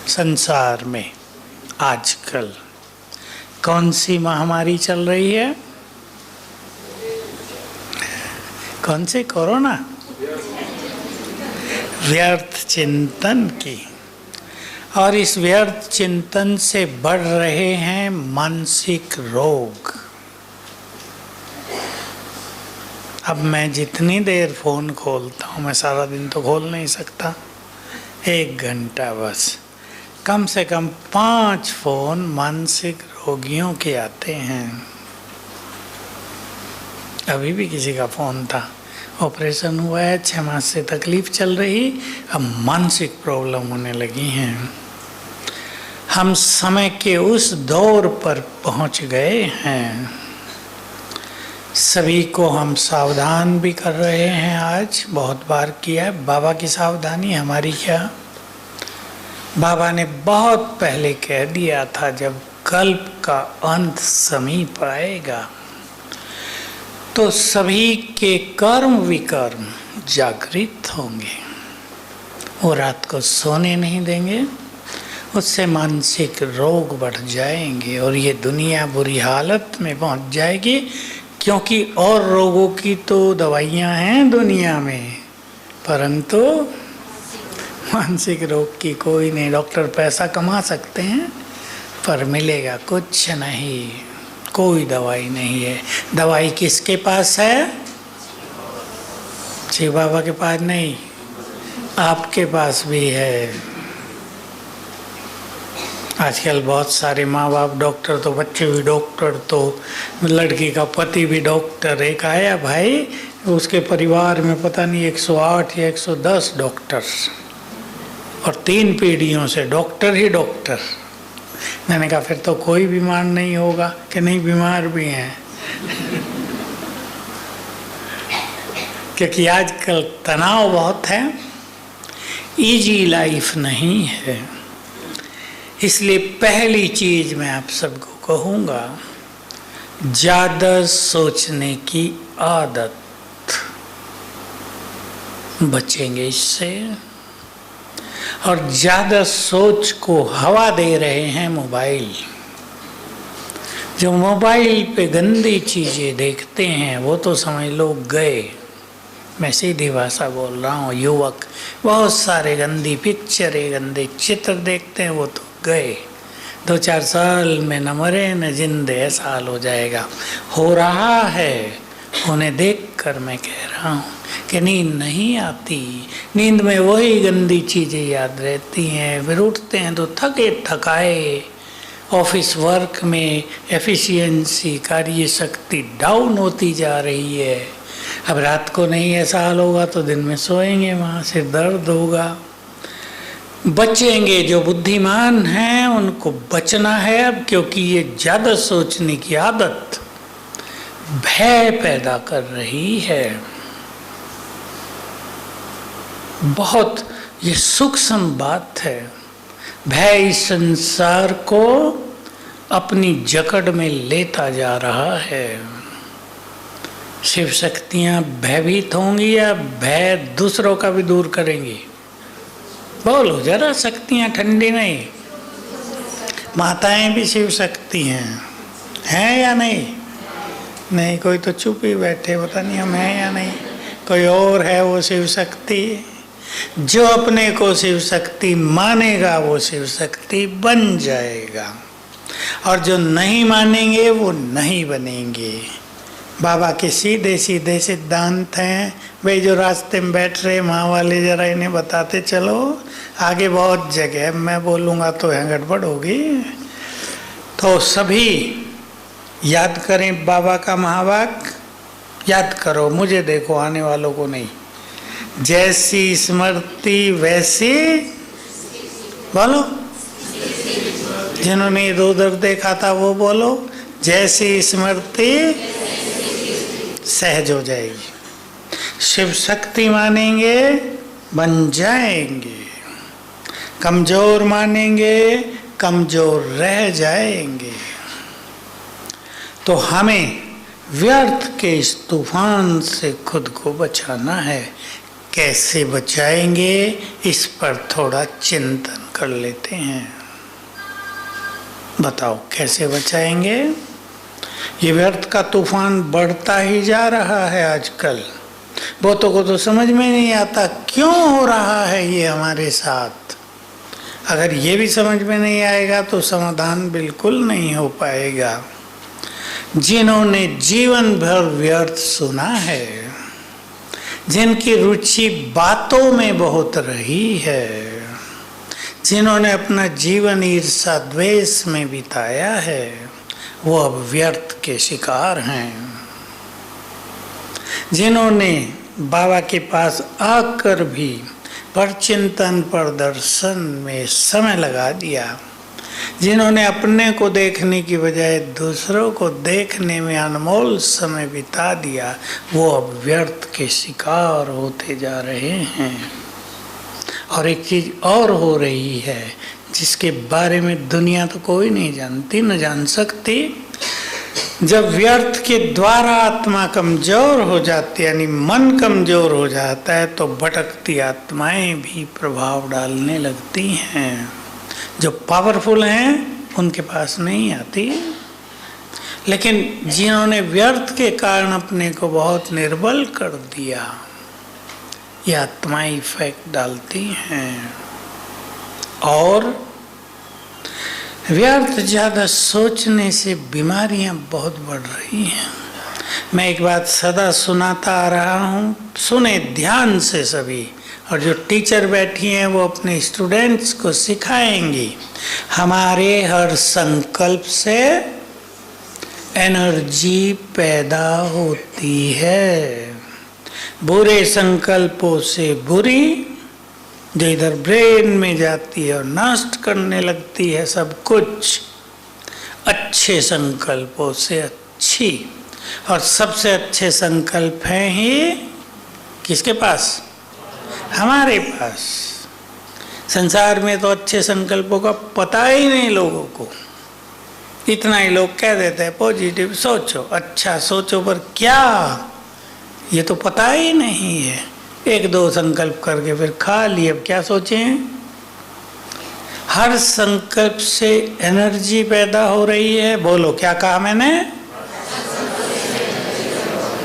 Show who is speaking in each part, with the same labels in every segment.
Speaker 1: संसार में आजकल कौन सी महामारी चल रही है? कौन सी? कोरोना। व्यर्थ चिंतन की। और इस व्यर्थ चिंतन से बढ़ रहे हैं मानसिक रोग। अब मैं जितनी देर फोन खोलता हूँ, मैं सारा दिन तो खोल नहीं सकता, 1 घंटा बस, कम से कम 5 फोन मानसिक रोगियों के आते हैं। अभी भी किसी का फोन था, ऑपरेशन हुआ है, 6 माह से तकलीफ चल रही, अब मानसिक प्रॉब्लम होने लगी हैं। हम समय के उस दौर पर पहुंच गए हैं। सभी को हम सावधान भी कर रहे हैं। आज बहुत बार किया है। बाबा की सावधानी, हमारी क्या? बाबा ने बहुत पहले कह दिया था, जब कल्प का अंत समीप आएगा तो सभी के कर्म विकर्म जागृत होंगे। वो रात को सोने नहीं देंगे, उससे मानसिक रोग बढ़ जाएंगे और ये दुनिया बुरी हालत में पहुंच जाएगी। क्योंकि और रोगों की तो दवाइयां हैं दुनिया में, परंतु मानसिक रोग की कोई नहीं। डॉक्टर पैसा कमा सकते हैं पर मिलेगा कुछ नहीं, कोई दवाई नहीं है। दवाई किसके पास है? शिव बाबा के पास नहीं, आपके पास भी है। आजकल बहुत सारे माँ बाप डॉक्टर, तो बच्चे भी डॉक्टर, तो लड़की का पति भी डॉक्टर। एक आया भाई, उसके परिवार में पता नहीं 108 या 110 डॉक्टर, और 3 पीढ़ियों से डॉक्टर ही डॉक्टर। मैंने कहा फिर तो कोई बीमार नहीं होगा। कि नहीं, बीमार भी हैं। क्योंकि आजकल तनाव बहुत है, इजी लाइफ नहीं है। इसलिए पहली चीज मैं आप सबको कहूँगा, ज़्यादा सोचने की आदत, बचेंगे इससे। और ज़्यादा सोच को हवा दे रहे हैं मोबाइल। जो मोबाइल पे गंदी चीज़ें देखते हैं वो तो समझ लो गए। मैं सीधी भाषा बोल रहा हूँ। युवक बहुत सारे गंदी पिक्चरें, गंदे चित्र देखते हैं, वो तो गए। 2-4 साल में न मरे न जिंदे, ऐसा हाल हो जाएगा। हो रहा है, उन्हें देखकर मैं कह रहा हूँ कि नींद नहीं आती। नींद में वही गंदी चीज़ें याद रहती हैं। फिर उठते हैं तो थके थकाए, ऑफिस वर्क में एफिशिएंसी, कार्य शक्ति डाउन होती जा रही है। अब रात को नहीं ऐसा हाल होगा तो दिन में सोएंगे, वहाँ से दर्द होगा। बचेंगे। जो बुद्धिमान हैं उनको बचना है अब, क्योंकि ये ज़्यादा सोचने की आदत भय पैदा कर रही है। बहुत ये सूक्ष्म बात है। भय इस संसार को अपनी जकड़ में लेता जा रहा है। शिव शक्तियाँ भयभीत होंगी या भय दूसरों का भी दूर करेंगी? बोलो जरा, शक्तियाँ ठंडी नहीं। माताएं भी शिव शक्ति हैं या नहीं? नहीं, कोई तो चुप ही बैठे, पता नहीं हम हैं या नहीं। कोई और है वो शिव शक्ति। जो अपने को शिव शक्ति मानेगा वो शिव शक्ति बन जाएगा, और जो नहीं मानेंगे वो नहीं बनेंगे। बाबा के सीधे सीधे सिद्धांत हैं। भाई जो रास्ते में बैठ रहे माँ वाले, जरा इन्हें बताते चलो, आगे बहुत जगह, मैं बोलूँगा तो यहाँ गड़बड़ होगी। तो सभी याद करें बाबा का महावाक्य, याद करो, मुझे देखो, आने वालों को नहीं। जैसी स्मृति वैसी, बोलो। जिन्होंने इधर उधर देखा था वो बोलो। जैसी स्मृति सहज हो जाएगी। शिव शक्ति मानेंगे बन जाएंगे, कमजोर मानेंगे कमजोर रह जाएंगे। तो हमें व्यर्थ के इस तूफान से खुद को बचाना है। कैसे बचाएंगे, इस पर थोड़ा चिंतन कर लेते हैं। बताओ कैसे बचाएंगे? ये व्यर्थ का तूफान बढ़ता ही जा रहा है आजकल। बहुतों को तो समझ में नहीं आता क्यों हो रहा है ये हमारे साथ। अगर ये भी समझ में नहीं आएगा तो समाधान बिल्कुल नहीं हो पाएगा। जिन्होंने जीवन भर व्यर्थ सुना है, जिनकी रुचि बातों में बहुत रही है, जिन्होंने अपना जीवन ईर्ष्या द्वेष में बिताया है, वो अब व्यर्थ के शिकार हैं। जिन्होंने बाबा के पास आकर भी परचिंतन प्रदर्शन में समय लगा दिया, जिन्होंने अपने को देखने की बजाय दूसरों को देखने में अनमोल समय बिता दिया, वो अब व्यर्थ के शिकार होते जा रहे हैं। और एक चीज और हो रही है जिसके बारे में दुनिया तो कोई नहीं जानती, न जान सकती। जब व्यर्थ के द्वारा आत्मा कमजोर हो जाती है, यानी मन कमजोर हो जाता है, तो भटकती आत्माएं भी प्रभाव डालने लगती हैं। जो पावरफुल हैं उनके पास नहीं आती, लेकिन जिन्होंने व्यर्थ के कारण अपने को बहुत निर्बल कर दिया, ये आत्माएं इफेक्ट डालती हैं। और व्यर्थ ज़्यादा सोचने से बीमारियां बहुत बढ़ रही हैं। मैं एक बात सदा सुनाता आ रहा हूँ, सुने ध्यान से सभी, और जो टीचर बैठी हैं वो अपने स्टूडेंट्स को सिखाएंगी। हमारे हर संकल्प से एनर्जी पैदा होती है। बुरे संकल्पों से बुरी, जो इधर ब्रेन में जाती है और नष्ट करने लगती है सब कुछ, अच्छे संकल्पों से अच्छी। और सबसे अच्छे संकल्प हैं ही किसके पास? हमारे पास। संसार में तो अच्छे संकल्पों का पता ही नहीं लोगों को। इतना ही लोग कह देते हैं पॉजिटिव सोचो, अच्छा सोचो, पर क्या, ये तो पता ही नहीं है। एक दो संकल्प करके फिर खा लिए, अब क्या सोचें। हर संकल्प से एनर्जी पैदा हो रही है। बोलो क्या कहा मैंने?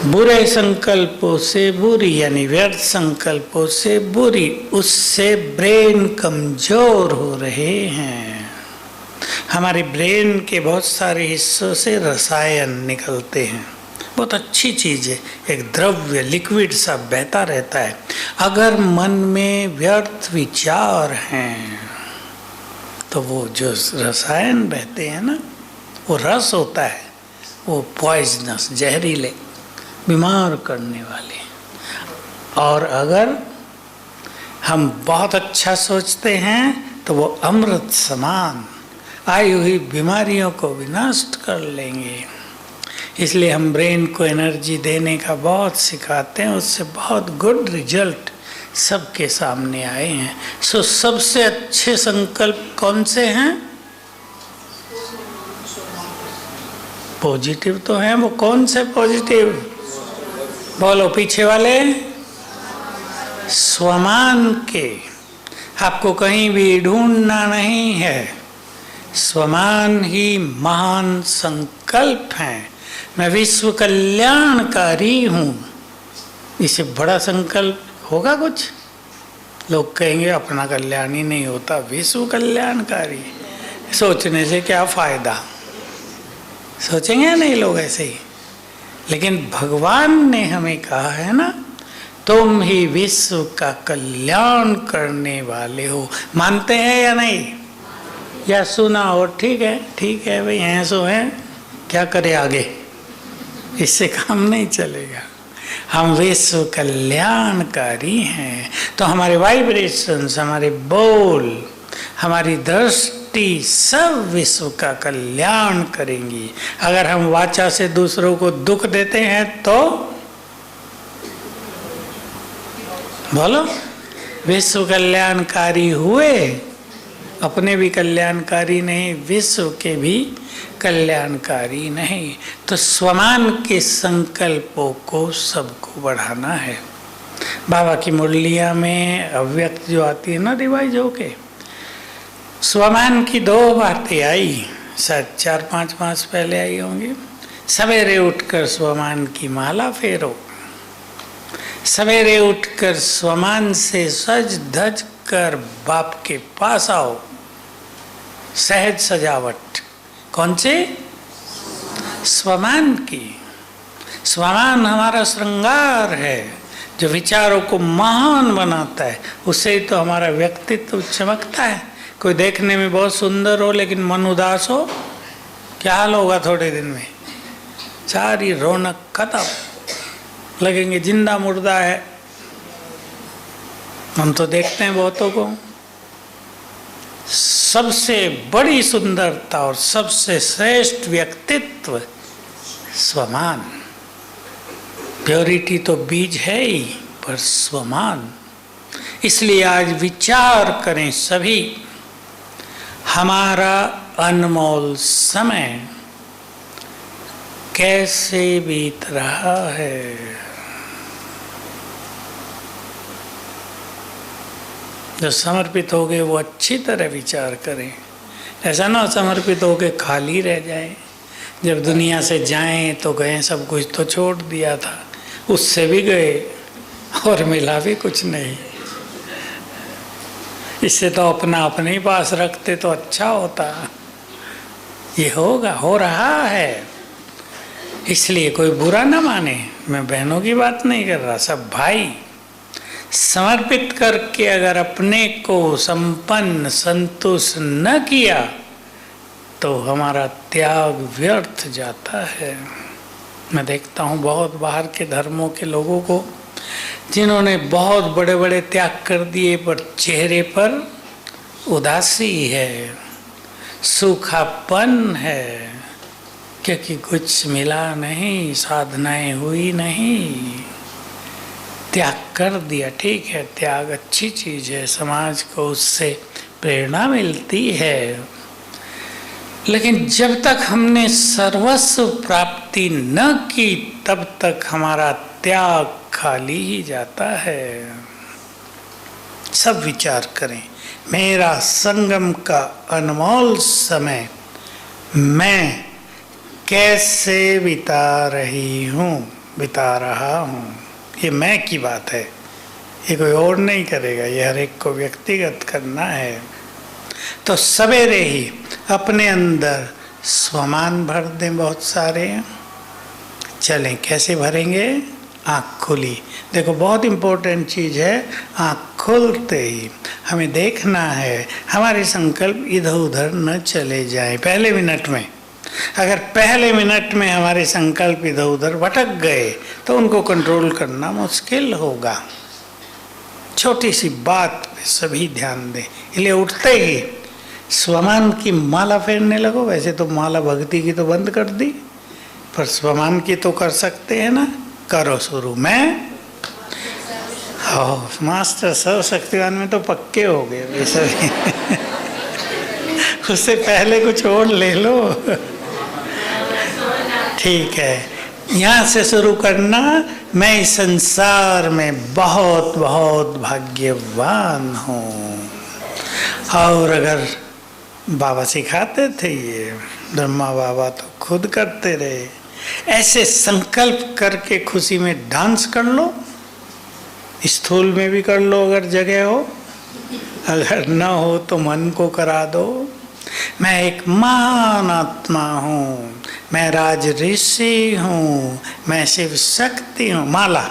Speaker 1: बुरे संकल्पों से बुरी, यानी व्यर्थ संकल्पों से बुरी, उससे ब्रेन कमजोर हो रहे हैं। हमारे ब्रेन के बहुत सारे हिस्सों से रसायन निकलते हैं। बहुत अच्छी चीज़ है, एक द्रव्य लिक्विड सा बहता रहता है। अगर मन में व्यर्थ विचार हैं तो वो जो रसायन बहते हैं ना, वो रस होता है, वो पॉइजनस, जहरीले, बीमार करने वाले। और अगर हम बहुत अच्छा सोचते हैं तो वो अमृत समान आई हुई बीमारियों को भी नष्ट कर लेंगे। इसलिए हम ब्रेन को एनर्जी देने का बहुत सिखाते हैं, उससे बहुत गुड रिजल्ट सबके सामने आए हैं। सो सबसे अच्छे संकल्प कौन से हैं? पॉजिटिव तो हैं। वो कौन से पॉजिटिव? बोलो पीछे वाले। स्वमान के, आपको कहीं भी ढूंढना नहीं है। स्वमान ही महान संकल्प हैं। मैं विश्व कल्याणकारी हूँ, इससे बड़ा संकल्प होगा कुछ? लोग कहेंगे अपना कल्याण ही नहीं होता, विश्व कल्याणकारी सोचने से क्या फायदा? सोचेंगे नहीं लोग ऐसे ही। लेकिन भगवान ने हमें कहा है ना, तुम ही विश्व का कल्याण करने वाले हो। मानते हैं या नहीं? या सुना हो ठीक है भाई, हैं सो हैं, क्या करे आगे, इससे काम नहीं चलेगा। हम विश्व कल्याणकारी हैं, तो हमारे वाइब्रेशंस, हमारे बोल, हमारी दृष्टि सब विश्व का कल्याण करेंगी। अगर हम वाचा से दूसरों को दुख देते हैं तो बोलो विश्व कल्याणकारी हुए, अपने भी कल्याणकारी नहीं, विश्व के भी कल्याणकारी नहीं। तो स्वमान के संकल्पों को सबको बढ़ाना है। बाबा की मुरलिया में अव्यक्त जो आती है ना रिवाइज होके, स्वमान की 2 बातें आई, शायद 4-5 मास पहले आई होंगी। सवेरे उठकर स्वमान की माला फेरो, सवेरे उठकर स्वमान से सज धज कर बाप के पास आओ। सहज सजावट कौन से? स्वमान की। स्वमान हमारा श्रृंगार है जो विचारों को महान बनाता है, उससे ही तो हमारा व्यक्तित्व चमकता है। कोई देखने में बहुत सुंदर हो लेकिन मन उदास हो, क्या हाल होगा? थोड़े दिन में सारी रौनक खत्म, लगेंगे जिंदा मुर्दा है। हम तो देखते हैं बहुतों को। सबसे बड़ी सुंदरता और सबसे श्रेष्ठ व्यक्तित्व स्वमान। प्योरिटी तो बीज है ही, पर स्वमान। इसलिए आज विचार करें सभी, हमारा अनमोल समय कैसे बीत रहा है। जो समर्पित हो गए वो अच्छी तरह विचार करें, ऐसा ना समर्पित हो के खाली रह जाए। जब दुनिया से जाएं तो गए, सब कुछ तो छोड़ दिया था, उससे भी गए और मिला भी कुछ नहीं। इससे तो अपना अपने ही पास रखते तो अच्छा होता। ये होगा, हो रहा है, इसलिए कोई बुरा ना माने। मैं बहनों की बात नहीं कर रहा, सब भाई। समर्पित करके अगर अपने को संपन्न संतुष्ट न किया तो हमारा त्याग व्यर्थ जाता है। मैं देखता हूँ बहुत बाहर के धर्मों के लोगों को, जिन्होंने बहुत बड़े बड़े त्याग कर दिए, पर चेहरे पर उदासी है, सूखापन है, क्योंकि कुछ मिला नहीं, साधनाएं हुई नहीं। त्याग कर दिया, ठीक है, त्याग अच्छी चीज है, समाज को उससे प्रेरणा मिलती है, लेकिन जब तक हमने सर्वस्व प्राप्ति न की तब तक हमारा त्याग खाली ही जाता है। सब विचार करें, मेरा संगम का अनमोल समय मैं कैसे बिता रहा हूँ। ये मैं की बात है, ये कोई और नहीं करेगा, ये हर एक को व्यक्तिगत करना है। तो सवेरे ही अपने अंदर स्वमान भर दें, बहुत सारे। चलें, कैसे भरेंगे? आँख खुली। देखो बहुत इम्पोर्टेंट चीज़ है, आँख खुलते ही हमें देखना है हमारे संकल्प इधर उधर न चले जाए। पहले मिनट में, अगर पहले मिनट में हमारे संकल्प इधर उधर भटक गए तो उनको कंट्रोल करना मुश्किल होगा। छोटी सी बात पे सभी ध्यान दें। इसलिए उठते ही स्वमान की माला फेरने लगो। वैसे तो माला भक्ति की तो बंद कर दी, पर स्वमान की तो कर सकते हैं ना। करो शुरू। मैं मास्टर सर्वशक्तिवान में तो पक्के हो गए ये सभी। उससे पहले कुछ और ले लो। ठीक है, यहाँ से शुरू करना। मैं इस संसार में बहुत बहुत भाग्यवान हूँ। और अगर बाबा सिखाते थे, ये ब्रह्मा बाबा तो खुद करते रहे, ऐसे संकल्प करके खुशी में डांस कर लो। स्थूल में भी कर लो अगर जगह हो, अगर न हो तो मन को करा दो। मैं एक महान आत्मा हूँ, मैं राज ऋषि हूँ, मैं शिव शक्ति हूँ। माला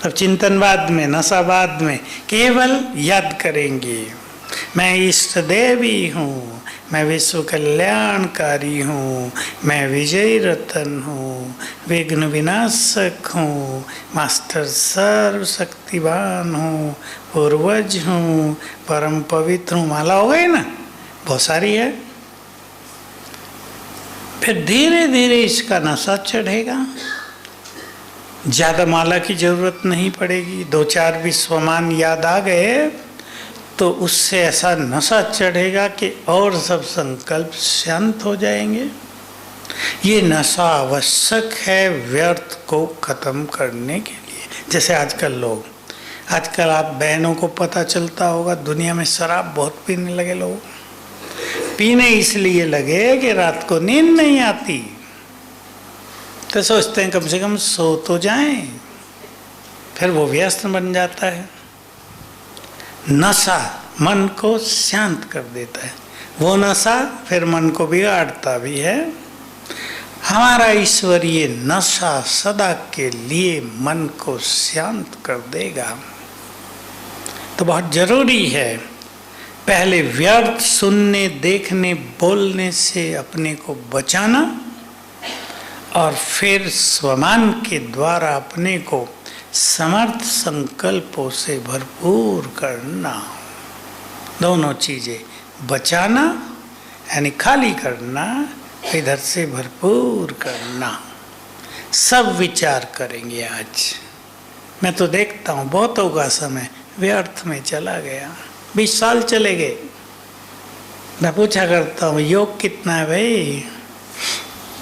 Speaker 1: अब चिंतन बाद में, नशा बाद में, केवल याद करेंगे। मैं इष्ट देवी हूँ, मैं विश्व कल्याणकारी हूँ, मैं विजय रतन हूँ, विघ्न विनाशक हूँ, मास्टर सर्वशक्तिवान हूँ, पूर्वज हूँ, परम पवित्र हूँ। माला हो गई ना, बहुत सारी है। फिर धीरे धीरे इसका नशा चढ़ेगा। ज़्यादा माला की जरूरत नहीं पड़ेगी। 2-4 भी स्वमान याद आ गए तो उससे ऐसा नशा चढ़ेगा कि और सब संकल्प शांत हो जाएंगे। ये नशा आवश्यक है व्यर्थ को खत्म करने के लिए। जैसे आजकल लोग आजकल आप बहनों को पता चलता होगा, दुनिया में शराब बहुत पीने लगे लोग। पीने इसलिए लगे कि रात को नींद नहीं आती, तो सोचते हैं कम से कम सो तो जाएं, फिर वो व्यस्त बन जाता है। नशा मन को शांत कर देता है, वो नशा फिर मन को बिगाड़ता भी है। हमारा ईश्वरीय नशा सदा के लिए मन को शांत कर देगा। तो बहुत जरूरी है पहले व्यर्थ सुनने, देखने, बोलने से अपने को बचाना और फिर स्वमान के द्वारा अपने को समर्थ संकल्पों से भरपूर करना। दोनों चीजें, बचाना यानी खाली करना, इधर से भरपूर करना। सब विचार करेंगे आज। मैं तो देखता हूँ बहुतों का समय व्यर्थ में चला गया, 20 साल चले गए। मैं पूछा करता हूँ योग कितना है भाई?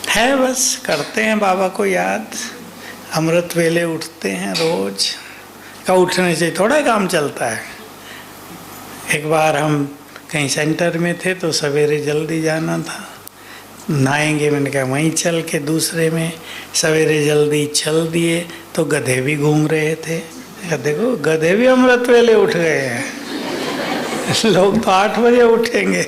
Speaker 1: है बस करते हैं बाबा को याद, अमृत वेले उठते हैं रोज का, उठने से थोड़ा काम चलता है। एक बार हम कहीं सेंटर में थे तो सवेरे जल्दी जाना था, नहाएंगे, मैंने कहा वहीं चल के दूसरे में सवेरे जल्दी चल दिए तो गधे भी घूम रहे थे। देखो गधे भी अमृत वेले उठ गए हैं। लोग तो 8 बजे उठेंगे,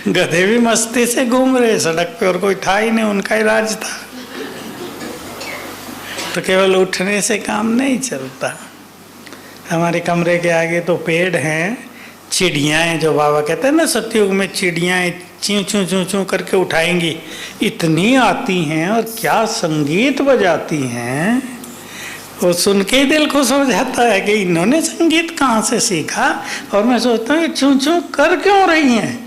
Speaker 1: गधे भी मस्ती से घूम रहे सड़क पे, और कोई था ही नहीं, उनका ही राज था। तो केवल उठने से काम नहीं चलता। हमारे कमरे के आगे तो पेड़ हैं, चिड़ियाँ हैं, जो बाबा कहते हैं ना सतयुग में चिड़ियाँ चीं चूं चूं चूं करके उठाएंगी, इतनी आती हैं और क्या संगीत बजाती हैं। वो सुन के ही दिल खुश हो जाता है कि इन्होंने संगीत कहाँ से सीखा। और मैं सोचता हूँ चूं चूं कर क्यों रही हैं,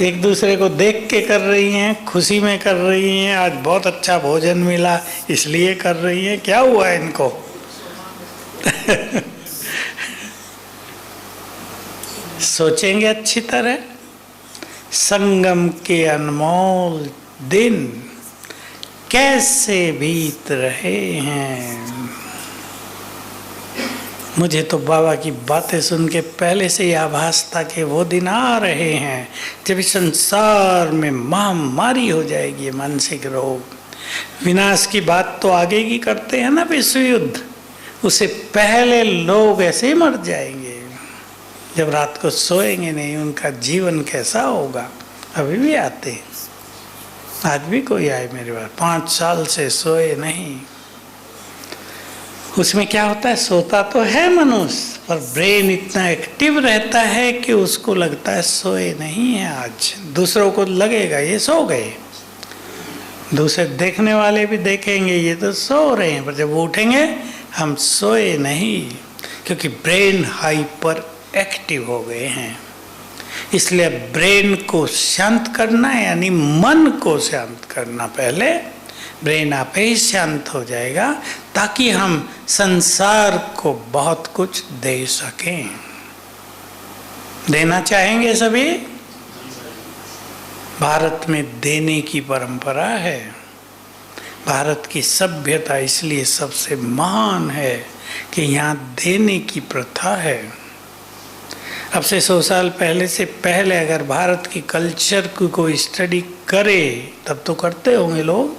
Speaker 1: एक दूसरे को देख के कर रही हैं, खुशी में कर रही हैं, आज बहुत अच्छा भोजन मिला इसलिए कर रही हैं, क्या हुआ है इनको। सोचेंगे अच्छी तरह। संगम के अनमोल दिन कैसे बीत रहे हैं। मुझे तो बाबा की बातें सुन के पहले से ही आभास था कि वो दिन आ रहे हैं जब इस संसार में महामारी हो जाएगी, मानसिक रोग। विनाश की बात तो आगे की करते हैं ना, विश्व युद्ध, उससे पहले लोग ऐसे ही मर जाएंगे जब रात को सोएंगे नहीं। उनका जीवन कैसा होगा। अभी भी आते हैं, आज भी कोई आए मेरे पास 5 साल से सोए नहीं। उसमें क्या होता है, सोता तो है मनुष्य पर ब्रेन इतना एक्टिव रहता है कि उसको लगता है सोए नहीं है आज। दूसरों को लगेगा ये सो गए, दूसरे देखने वाले भी देखेंगे ये तो सो रहे हैं, पर जब वो उठेंगे हम सोए नहीं, क्योंकि ब्रेन हाइपर एक्टिव हो गए हैं। इसलिए ब्रेन को शांत करना यानी मन को शांत करना। पहले ब्रेन आप ही शांत हो जाएगा ताकि हम संसार को बहुत कुछ दे सकें। देना चाहेंगे सभी। भारत में देने की परंपरा है। भारत की सभ्यता इसलिए सबसे महान है कि यहाँ देने की प्रथा है। अब से 100 साल पहले से पहले अगर भारत की कल्चर की कोई स्टडी करे, तब तो करते होंगे लोग,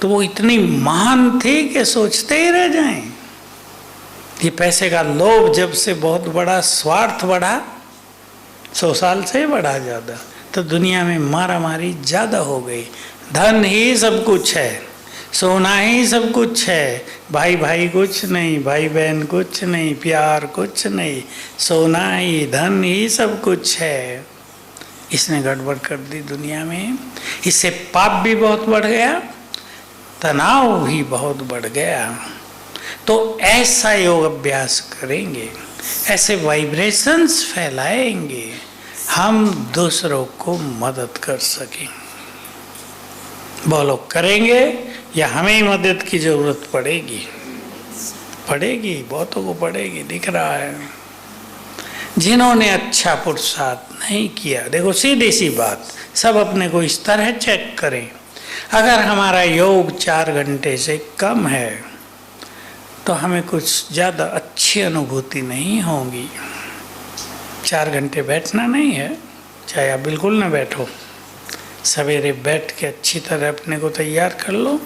Speaker 1: तो वो इतनी महान थी कि सोचते ही रह जाएं। ये पैसे का लोभ जब से बहुत बड़ा, स्वार्थ बढ़ा, 100 साल से बढ़ा ज़्यादा, तो दुनिया में मारा मारी ज़्यादा हो गई। धन ही सब कुछ है, सोना ही सब कुछ है, भाई भाई कुछ नहीं, भाई बहन कुछ नहीं, प्यार कुछ नहीं, सोना ही धन ही सब कुछ है। इसने गड़बड़ कर दी दुनिया में। इससे पाप भी बहुत बढ़ गया, तनाव भी बहुत बढ़ गया। तो ऐसा योग अभ्यास करेंगे, ऐसे वाइब्रेशंस फैलाएंगे, हम दूसरों को मदद कर सकें। बोलो करेंगे या हमें ही मदद की जरूरत पड़ेगी? पड़ेगी, बहुतों को पड़ेगी, दिख रहा है। जिन्होंने अच्छा पुरुषार्थ नहीं किया, देखो सीधी सी बात, सब अपने को इस तरह चेक करें। अगर हमारा योग 4 घंटे से कम है तो हमें कुछ ज़्यादा अच्छी अनुभूति नहीं होगी। 4 घंटे बैठना नहीं है, चाहे आप बिल्कुल न बैठो, सवेरे बैठ के अच्छी तरह अपने को तैयार कर लो।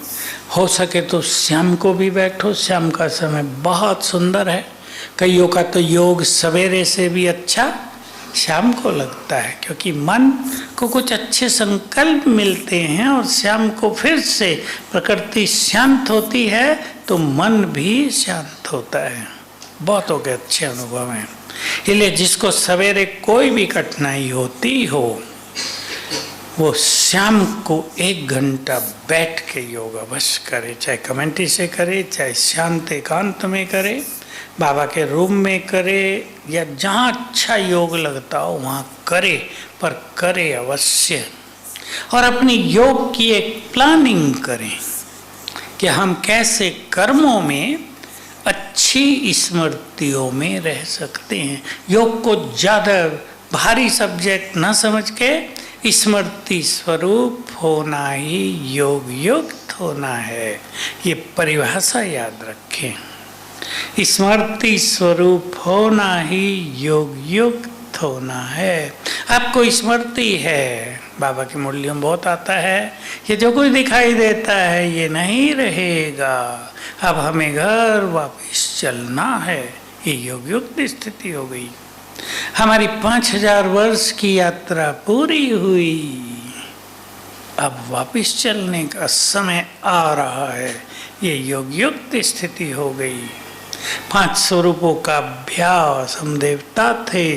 Speaker 1: हो सके तो शाम को भी बैठो, शाम का समय बहुत सुंदर है। कईयों का तो योग सवेरे से भी अच्छा शाम को लगता है, क्योंकि मन को कुछ अच्छे संकल्प मिलते हैं और शाम को फिर से प्रकृति शांत होती है तो मन भी शांत होता है। बहुतों के अच्छे अनुभव हैं। इसलिए जिसको सवेरे कोई भी कठिनाई होती हो वो शाम को 1 घंटा बैठ के योग अवश्य करे, चाहे कमेंट्री से करे, चाहे शांत एकांत में करे, बाबा के रूम में करे, या जहाँ अच्छा योग लगता हो वहाँ करे, पर करे अवश्य। और अपनी योग की एक प्लानिंग करें कि हम कैसे कर्मों में अच्छी स्मृतियों में रह सकते हैं। योग को ज़्यादा भारी सब्जेक्ट न समझ के स्मृति स्वरूप होना ही योग युक्त होना है, ये परिभाषा याद रखें। स्मृति स्वरूप होना ही योग युक्त होना है। आपको स्मृति है, बाबा की मुरलियों में बहुत आता है, ये जो कुछ दिखाई देता है ये नहीं रहेगा, अब हमें घर वापस चलना है। ये योग युक्त स्थिति हो गई। हमारी 5000 वर्ष की यात्रा पूरी हुई, अब वापस चलने का समय आ रहा है। ये योग युक्त स्थिति हो गई। 5 स्वरूपों का अभ्यास हम देवता थे,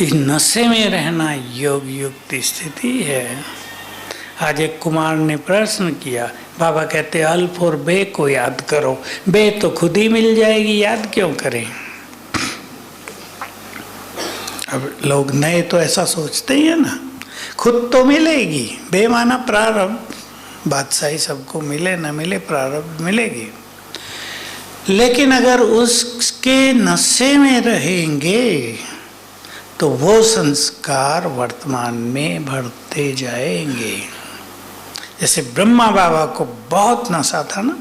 Speaker 1: इस नशे में रहना योग युक्त स्थिति है। आज एक कुमार ने प्रश्न किया, बाबा कहते अल्फ और बे को याद करो, बे तो खुद ही मिल जाएगी, याद क्यों करें। अब लोग नए तो ऐसा सोचते ही है ना, खुद तो मिलेगी, बे माना प्रारब्ध, बादशाही सबको मिले न मिले प्रारब्ध मिलेगी। लेकिन अगर उसके नशे में रहेंगे तो वो संस्कार वर्तमान में बढ़ते जाएंगे। जैसे ब्रह्मा बाबा को बहुत नशा था ना,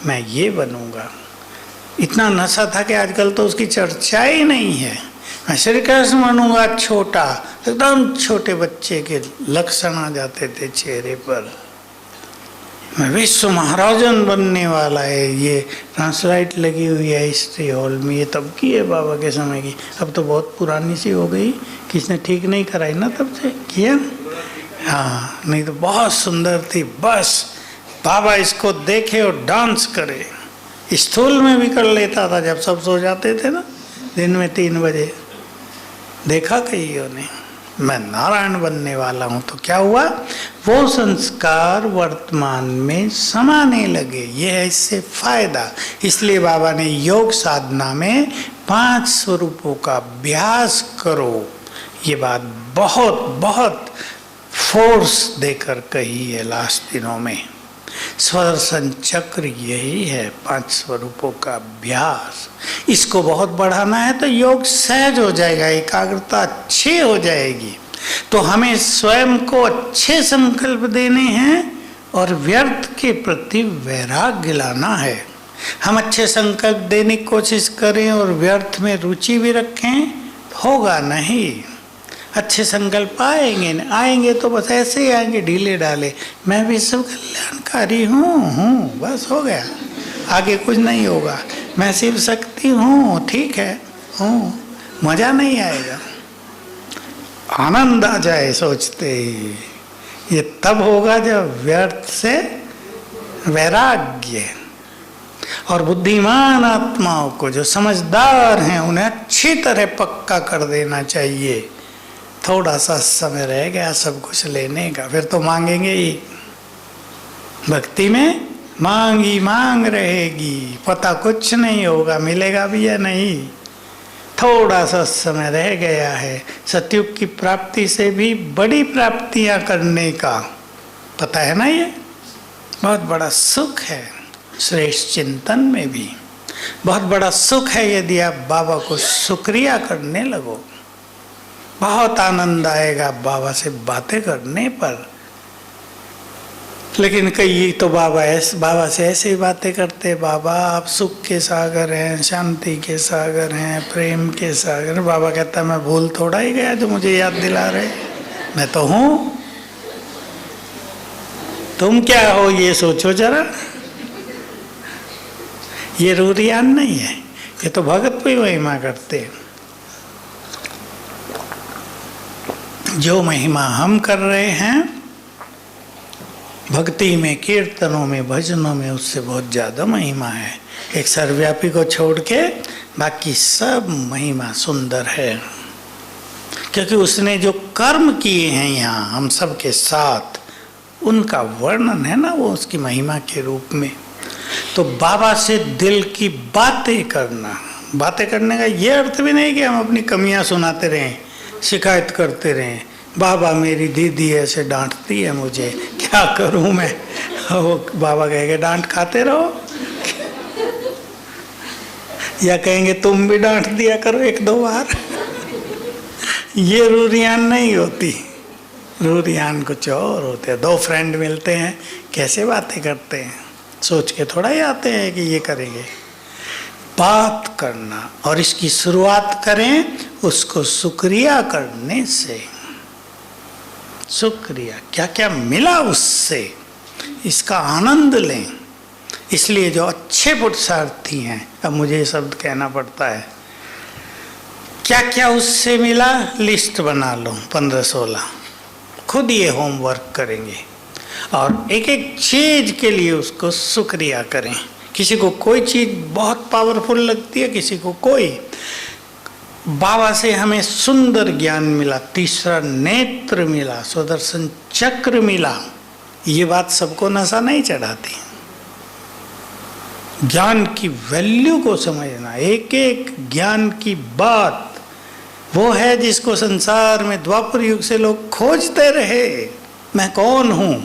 Speaker 1: मैं ये बनूंगा, इतना नशा था कि आजकल तो उसकी चर्चा ही नहीं है। मैं श्री कृष्ण बनूंगा, छोटा, एकदम छोटे बच्चे के लक्षण आ जाते थे चेहरे पर। मैं विश्व महाराजन बनने वाला है, ये ट्रांसलाइट लगी हुई है हिस्ट्री हॉल में, ये तब की है बाबा के समय की, अब तो बहुत पुरानी सी हो गई, किसने ठीक नहीं कराई ना तब से, किया। हाँ, नहीं तो बहुत सुंदर थी। बस बाबा इसको देखे और डांस करे। स्थूल में भी कर लेता था जब सब सो जाते थे ना, दिन में 3 बजे। देखा कईयों ने, मैं नारायण बनने वाला हूँ। तो क्या हुआ, वो संस्कार वर्तमान में समाने लगे। ये है इससे फायदा। इसलिए बाबा ने योग साधना में 5 स्वरूपों का अभ्यास करो, ये बात बहुत बहुत फोर्स देकर कही है लास्ट दिनों में। स्वदर्शन चक्र यही है, 5 स्वरूपों का अभ्यास। इसको बहुत बढ़ाना है तो योग सहज हो जाएगा, एकाग्रता अच्छी हो जाएगी। तो हमें स्वयं को अच्छे संकल्प देने हैं और व्यर्थ के प्रति वैराग्य लाना है। हम अच्छे संकल्प देने की कोशिश करें और व्यर्थ में रुचि भी रखें, होगा नहीं। अच्छे संकल्प आएंगे तो बस ऐसे ही आएंगे, ढीले डाले, मैं विश्व कल्याणकारी हूँ, बस हो गया, आगे कुछ नहीं होगा। मैं शिव शक्ति हूँ, ठीक है, हूँ, मजा नहीं आएगा। आनंद आ जाए सोचते ही, ये तब होगा जब व्यर्थ से वैराग्य। और बुद्धिमान आत्माओं को, जो समझदार हैं, उन्हें अच्छी तरह पक्का कर देना चाहिए। थोड़ा सा समय रह गया सब कुछ लेने का, फिर तो मांगेंगे ही। भक्ति में मांगी मांग रहेगी, पता कुछ नहीं होगा मिलेगा भी या नहीं। थोड़ा सा समय रह गया है, सतयुग की प्राप्ति से भी बड़ी प्राप्तियां करने का, पता है ना, ये बहुत बड़ा सुख है। श्रेष्ठ चिंतन में भी बहुत बड़ा सुख है यदि आप बाबा को शुक्रिया करने लगो। बहुत आनंद आएगा बाबा से बातें करने पर। लेकिन कई तो बाबा से ऐसे ही बातें करते, बाबा आप सुख के सागर हैं, शांति के सागर हैं, प्रेम के सागर। बाबा कहता मैं भूल थोड़ा ही गया जो मुझे याद दिला रहे, मैं तो हूँ। तुम क्या हो ये सोचो जरा। ये रूरियान नहीं है, ये तो भगत भी महिमा करते हैं। जो महिमा हम कर रहे हैं भक्ति में, कीर्तनों में, भजनों में, उससे बहुत ज़्यादा महिमा है। एक सर्वव्यापी को छोड़ के बाकी सब महिमा सुंदर है, क्योंकि उसने जो कर्म किए हैं यहाँ हम सब के साथ, उनका वर्णन है ना वो उसकी महिमा के रूप में। तो बाबा से दिल की बातें करना, बातें करने का ये अर्थ भी नहीं कि हम अपनी कमियां सुनाते रहें, शिकायत करते रहें। बाबा मेरी दीदी ऐसे डांटती है मुझे, क्या करूं मैं। वो बाबा कहेंगे डांट खाते रहो, या कहेंगे तुम भी डांट दिया करो एक दो बार। ये रूरियान नहीं होती, रूरियान कुछ और होते हैं। दो फ्रेंड मिलते हैं, कैसे बातें करते हैं, सोच के थोड़ा ही आते हैं कि ये करेंगे। बात करना, और इसकी शुरुआत करें उसको शुक्रिया करने से। शुक्रिया, क्या क्या मिला उससे, इसका आनंद लें। इसलिए जो अच्छे पुरुषार्थी हैं, अब मुझे ये शब्द कहना पड़ता है, क्या क्या उससे मिला लिस्ट बना लो 15-16, खुद ये होमवर्क करेंगे और एक एक चीज के लिए उसको शुक्रिया करें। किसी को कोई चीज बहुत पावरफुल लगती है, किसी को कोई। बाबा से हमें सुंदर ज्ञान मिला, तीसरा नेत्र मिला, सुदर्शन चक्र मिला। ये बात सबको नशा नहीं चढ़ाती। ज्ञान की वैल्यू को समझना, एक एक ज्ञान की बात, वो है जिसको संसार में द्वापर युग से लोग खोजते रहे। मैं कौन हूं,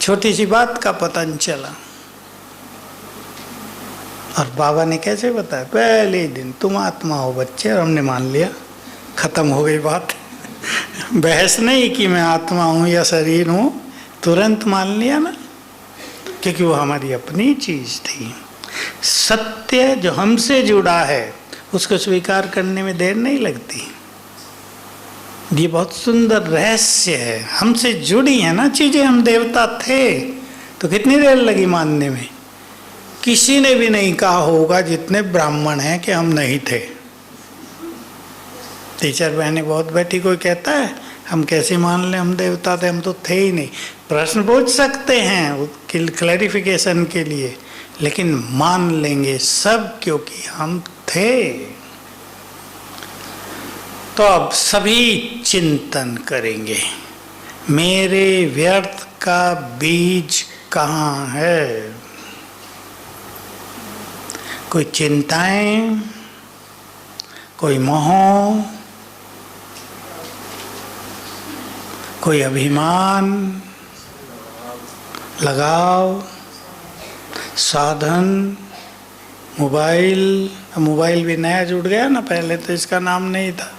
Speaker 1: छोटी सी बात का पता नहीं चला। और बाबा ने कैसे बताया, पहले दिन तुम आत्मा हो बच्चे, और हमने मान लिया, खत्म हो गई बात। बहस नहीं कि मैं आत्मा हूं या शरीर हूं, तुरंत मान लिया ना, क्योंकि वो हमारी अपनी चीज थी। सत्य जो हमसे जुड़ा है उसको स्वीकार करने में देर नहीं लगती। ये बहुत सुंदर रहस्य है, हमसे जुड़ी है ना चीजें। हम देवता थे तो कितनी देर लगी मानने में। किसी ने भी नहीं कहा होगा जितने ब्राह्मण हैं कि हम नहीं थे। टीचर बहने बहुत बैठी, कोई कहता है हम कैसे मान लें हम देवता थे, हम तो थे ही नहीं। प्रश्न पूछ सकते हैं क्लैरिफिकेशन के लिए, लेकिन मान लेंगे सब क्योंकि हम थे। तो अब सभी चिंतन करेंगे, मेरे व्यर्थ का बीज कहाँ है। कोई चिंताएं, कोई मोह, कोई अभिमान, लगाव, साधन, मोबाइल। मोबाइल भी नया जुड़ गया ना, पहले तो इसका नाम नहीं था।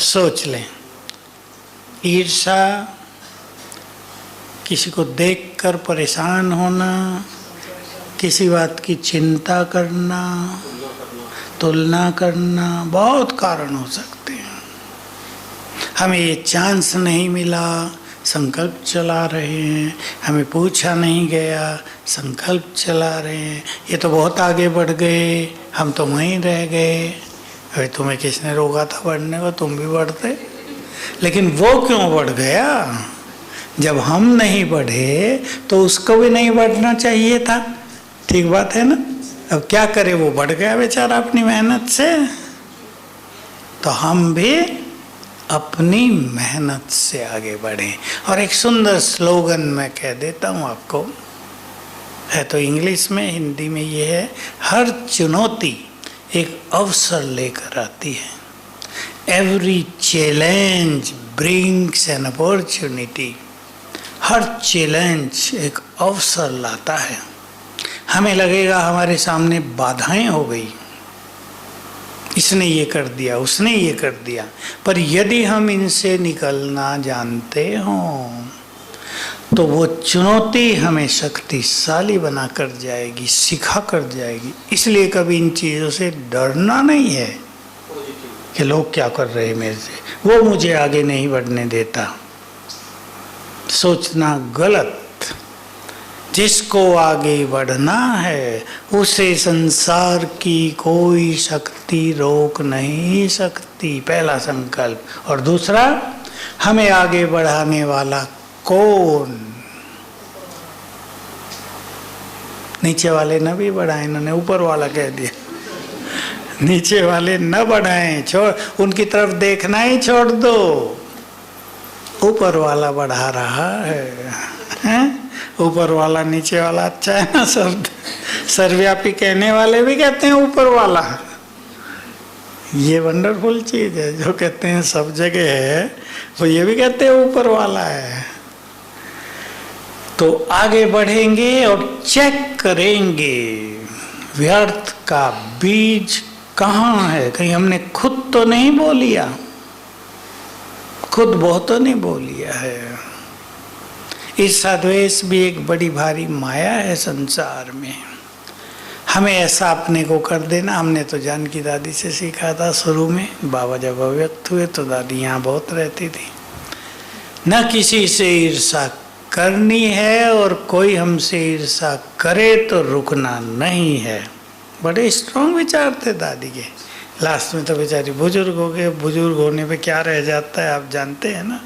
Speaker 1: सोच लें, ईर्षा, किसी को देखकर परेशान होना, किसी बात की चिंता करना, तुलना करना, बहुत कारण हो सकते हैं। हमें ये चांस नहीं मिला, संकल्प चला रहे हैं। हमें पूछा नहीं गया, संकल्प चला रहे हैं। ये तो बहुत आगे बढ़ गए, हम तो वहीं रह गए। अरे तुम्हें किसने रोका था बढ़ने को, तुम भी बढ़ते। लेकिन वो क्यों बढ़ गया? जब हम नहीं बढ़े तो उसको भी नहीं बढ़ना चाहिए था। ठीक बात है ना। अब क्या करे, वो बढ़ गया बेचारा अपनी मेहनत से, तो हम भी अपनी मेहनत से आगे बढ़ें। और एक सुंदर स्लोगन मैं कह देता हूँ आपको, है तो इंग्लिश में, हिंदी में ये है, हर चुनौती एक अवसर लेकर आती है। Every challenge brings an opportunity. Her challenge एक अवसर लाता है। हमें लगेगा हमारे सामने बाधाएं हो गई, इसने ये कर दिया, उसने ये कर दिया, पर यदि हम इनसे निकलना जानते हों तो वो चुनौती हमें शक्तिशाली बना कर जाएगी, सिखा कर जाएगी। इसलिए कभी इन चीज़ों से डरना नहीं है कि लोग क्या कर रहे हैं मेरे से, वो मुझे आगे नहीं बढ़ने देता। सोचना गलत। जिसको आगे बढ़ना है उसे संसार की कोई शक्ति रोक नहीं सकती, पहला संकल्प। और दूसरा, हमें आगे बढ़ाने वाला कौन? नीचे वाले न भी बढ़ाए, इन्होंने ऊपर वाला कह दिया। नीचे वाले न बढ़ाएं, छोड़, उनकी तरफ देखना ही छोड़ दो, ऊपर वाला बढ़ा रहा है। ऊपर वाला नीचे वाला अच्छा है ना शब्द। सर्वव्यापी कहने वाले भी कहते हैं ऊपर वाला। ये वंडरफुल चीज है, जो कहते हैं सब जगह है वो ये भी कहते हैं ऊपर वाला है। तो आगे बढ़ेंगे और चेक करेंगे व्यर्थ का बीज कहाँ है। कहीं हमने खुद तो नहीं बो लिया, खुद बहुतों ने बो लिया है। ईर्ष्या-द्वेष भी एक बड़ी भारी माया है संसार में। हमें ऐसा अपने को कर देना। हमने तो जानकी दादी से सीखा था शुरू में। बाबा जब अव्यक्त हुए तो दादी यहाँ बहुत रहती थी। न किसी से ईर्ष्या करनी है और कोई हमसे ईर्ष्या करे तो रुकना नहीं है। बड़े स्ट्रॉन्ग विचार थे दादी के। लास्ट में तो बेचारी बुजुर्ग हो गए। बुजुर्ग होने पे क्या रह जाता है आप जानते हैं ना।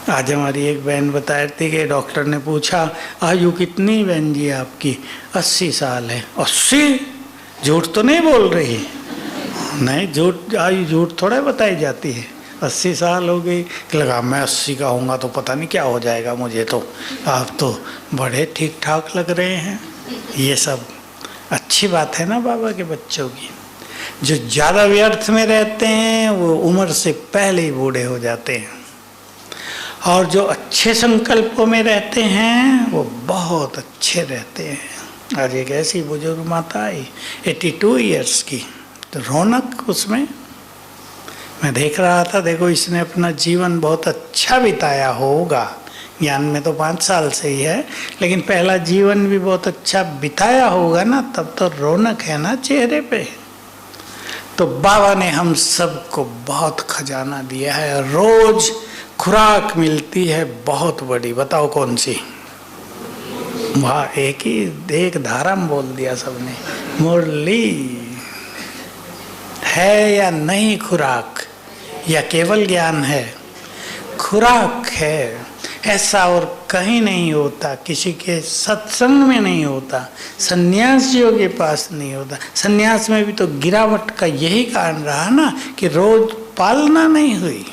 Speaker 1: आज हमारी एक बहन बता रही थी कि डॉक्टर ने पूछा आयु कितनी बहन जी आपकी? 80 साल है। 80? झूठ तो नहीं बोल रही? नहीं, झूठ, आयु झूठ थोड़ा बताई जाती है। 80 साल हो गई। लगा मैं 80 का होऊंगा तो पता नहीं क्या हो जाएगा मुझे। तो आप तो बड़े ठीक ठाक लग रहे हैं। ये सब अच्छी बात है ना बाबा के बच्चों की। जो ज़्यादा व्यर्थ में रहते हैं वो उम्र से पहले ही बूढ़े हो जाते हैं, और जो अच्छे संकल्पों में रहते हैं वो बहुत अच्छे रहते हैं। और एक ऐसी बुजुर्ग माता आई 82 इयर्स की, तो रौनक उसमें मैं देख रहा था। देखो इसने अपना जीवन बहुत अच्छा बिताया होगा। ज्ञान में तो 5 साल से ही है, लेकिन पहला जीवन भी बहुत अच्छा बिताया होगा ना, तब तो रौनक है ना चेहरे पे। तो बाबा ने हम सबको बहुत खजाना दिया है। रोज खुराक मिलती है बहुत बड़ी। बताओ कौन सी? वाह, एक धारा में बोल दिया सबने। मुरली है या नहीं खुराक, या केवल ज्ञान है? खुराक है। ऐसा और कहीं नहीं होता, किसी के सत्संग में नहीं होता, सन्यासियों के पास नहीं होता। सन्यास में भी तो गिरावट का यही कारण रहा ना कि रोज पालना नहीं हुई।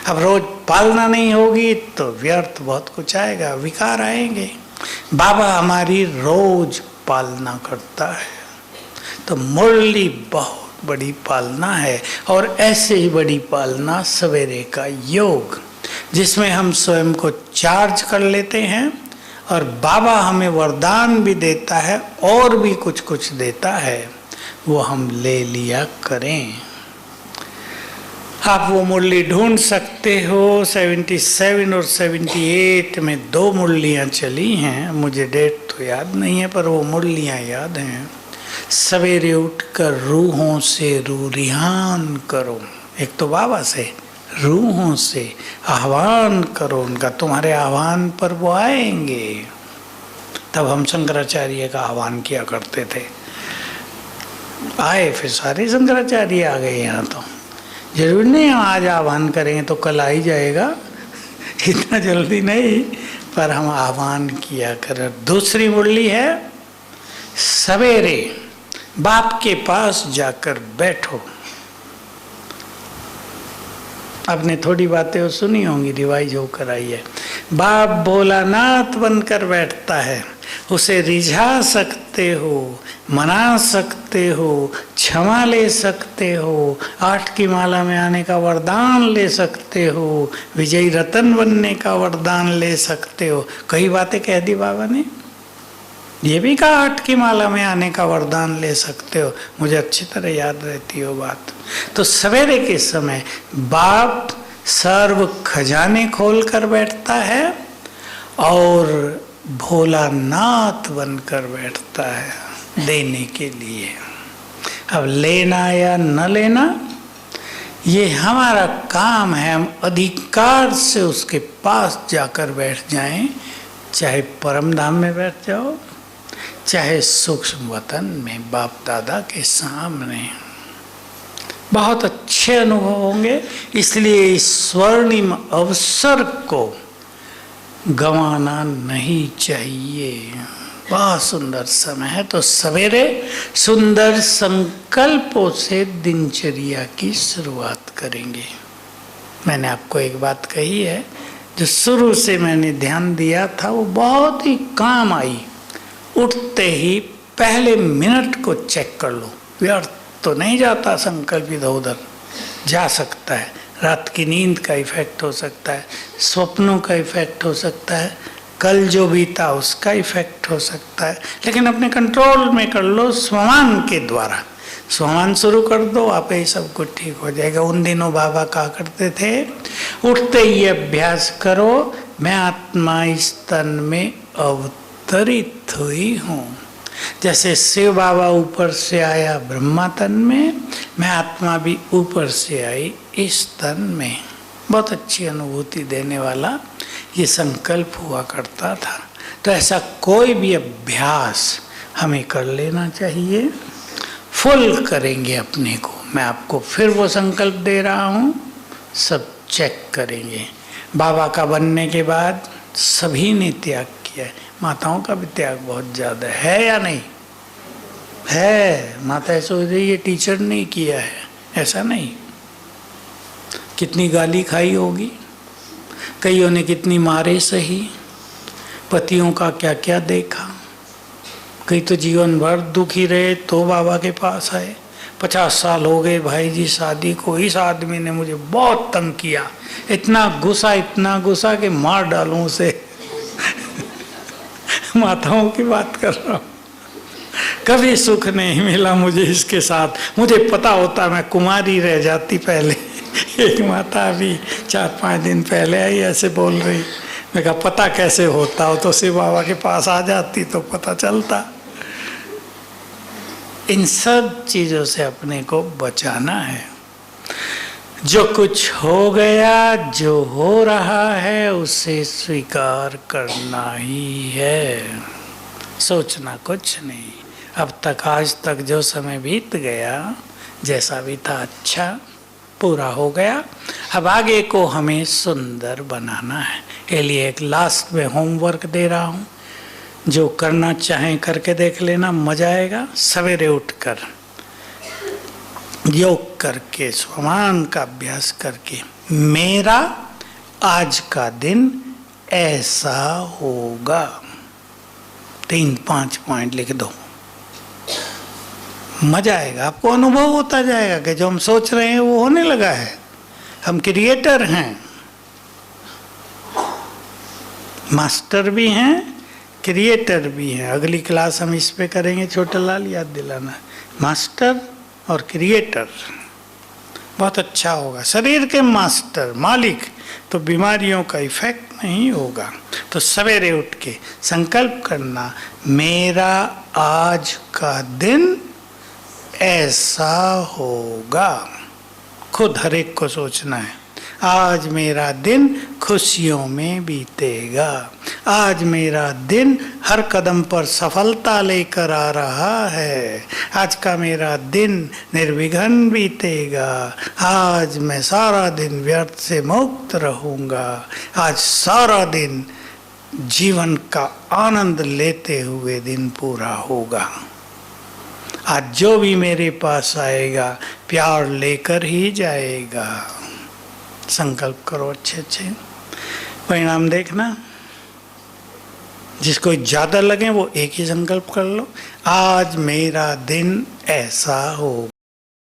Speaker 1: अब रोज पालना नहीं होगी तो व्यर्थ बहुत कुछ आएगा, विकार आएंगे। बाबा हमारी रोज पालना करता है। तो मुरली बहुत बड़ी पालना है। और ऐसे ही बड़ी पालना सवेरे का योग, जिसमें हम स्वयं को चार्ज कर लेते हैं और बाबा हमें वरदान भी देता है और भी कुछ कुछ देता है, वो हम ले लिया करें। आप वो मुरली ढूंढ सकते हो। 77 और 78 में 2 मुरलियाँ चली हैं। मुझे डेट तो याद नहीं है, पर वो मुरलियाँ याद हैं। सवेरे उठकर रूहों से रूरिहान करो। एक तो बाबा से, रूहों से आह्वान करो उनका। तुम्हारे आह्वान पर वो आएंगे। तब हम शंकराचार्य का आह्वान किया करते थे। आए, फिर सारे शंकराचार्य आ गए यहाँ। तो जरूर नहीं हम आज आह्वान करेंगे तो कल आ ही जाएगा, इतना जल्दी नहीं, पर हम आह्वान किया करें। दूसरी मुरली है सवेरे बाप के पास जाकर बैठो। आपने थोड़ी बातें सुनी होंगी, रिवाइज होकर आई है। बाप भोलानाथ बनकर बैठता है, उसे रिझा सकते हो, मना सकते हो, क्षमा ले सकते हो, 8 की माला में आने का वरदान ले सकते हो, विजयी रतन बनने का वरदान ले सकते हो। कई बातें कह दी बाबा ने। ये भी कहा 8 की माला में आने का वरदान ले सकते हो। मुझे अच्छी तरह याद रहती हो बात। तो सवेरे के समय बाप सर्व खजाने खोल कर बैठता है और भोलानाथ बनकर बैठता है देने के लिए। अब लेना या न लेना ये हमारा काम है, हम अधिकार से उसके पास जाकर बैठ जाएं, चाहे परम धाम में बैठ जाओ, चाहे सूक्ष्म वतन में बाप दादा के सामने। बहुत अच्छे अनुभव होंगे, इसलिए इस स्वर्णिम अवसर को गंवाना नहीं चाहिए। बहुत सुंदर समय है, तो सवेरे सुंदर संकल्पों से दिनचर्या की शुरुआत करेंगे। मैंने आपको एक बात कही है जो शुरू से मैंने ध्यान दिया था, वो बहुत ही काम आई। उठते ही पहले मिनट को चेक कर लो, व्यर्थ तो नहीं जाता संकल्प इधर उधर, जा सकता है। रात की नींद का इफेक्ट हो सकता है, स्वप्नों का इफेक्ट हो सकता है, कल जो बीता उसका इफेक्ट हो सकता है, लेकिन अपने कंट्रोल में कर लो स्वमान के द्वारा। स्वमान शुरू कर दो, आप ही सब कुछ ठीक हो जाएगा। उन दिनों बाबा कहा करते थे, उठते ही अभ्यास करो, मैं आत्मा इस तन में अवतरित हुई हूँ। जैसे शिव बाबा ऊपर से आया ब्रह्मा तन में, मैं आत्मा भी ऊपर से आई इस तन में। बहुत अच्छी अनुभूति देने वाला ये संकल्प हुआ करता था। तो ऐसा कोई भी अभ्यास हमें कर लेना चाहिए। फुल करेंगे अपने को। मैं आपको फिर वो संकल्प दे रहा हूँ, सब चेक करेंगे। बाबा का बनने के बाद सभी ने त्याग किया है। माताओं का भी त्याग बहुत ज़्यादा है या नहीं है? माता ऐसा हो रही है टीचर नहीं किया है, ऐसा नहीं। कितनी गाली खाई होगी, कईयों ने कितनी मारे सही, पतियों का क्या क्या देखा। कई तो जीवन भर दुखी रहे तो बाबा के पास आए। 50 साल हो गए भाई जी शादी को, इस आदमी ने मुझे बहुत तंग किया, इतना गुस्सा कि मार डालूं उसे। माताओं की बात कर रहा हूँ। कभी सुख नहीं मिला मुझे इसके साथ। मुझे पता होता मैं कुमारी रह जाती पहले। एक माता अभी 4-5 दिन पहले आई, ऐसे बोल रही। मैं कहा पता कैसे होता हो, तो शिव बाबा के पास आ जाती तो पता चलता। इन सब चीज़ों से अपने को बचाना है। जो कुछ हो गया, जो हो रहा है, उसे स्वीकार करना ही है, सोचना कुछ नहीं। अब तक आज तक जो समय बीत गया, जैसा भी था अच्छा पूरा हो गया। अब आगे को हमें सुंदर बनाना है। के लिए एक लास्ट में होमवर्क दे रहा हूँ, जो करना चाहें करके देख लेना, मजा आएगा। सवेरे उठकर योग करके, स्वमान का अभ्यास करके, मेरा आज का दिन ऐसा होगा, 3-5 पॉइंट लिख दो। मजा आएगा, आपको अनुभव होता जाएगा कि जो हम सोच रहे हैं वो होने लगा है। हम क्रिएटर हैं, मास्टर भी हैं, क्रिएटर भी हैं। अगली क्लास हम इस पे करेंगे, छोटा लाल याद दिलाना। मास्टर और क्रिएटर बहुत अच्छा होगा। शरीर के मास्टर मालिक तो बीमारियों का इफेक्ट नहीं होगा। तो सवेरे उठ के संकल्प करना, मेरा आज का दिन ऐसा होगा। खुद हर एक को सोचना है, आज मेरा दिन खुशियों में बीतेगा, आज मेरा दिन हर कदम पर सफलता लेकर आ रहा है, आज का मेरा दिन निर्विघ्न बीतेगा, आज मैं सारा दिन व्यर्थ से मुक्त रहूँगा, आज सारा दिन जीवन का आनंद लेते हुए दिन पूरा होगा। आज जो भी मेरे पास आएगा प्यार लेकर ही जाएगा। संकल्प करो अच्छे अच्छे, परिणाम देखना। जिसको ज़्यादा लगे वो एक ही संकल्प कर लो, आज मेरा दिन ऐसा हो।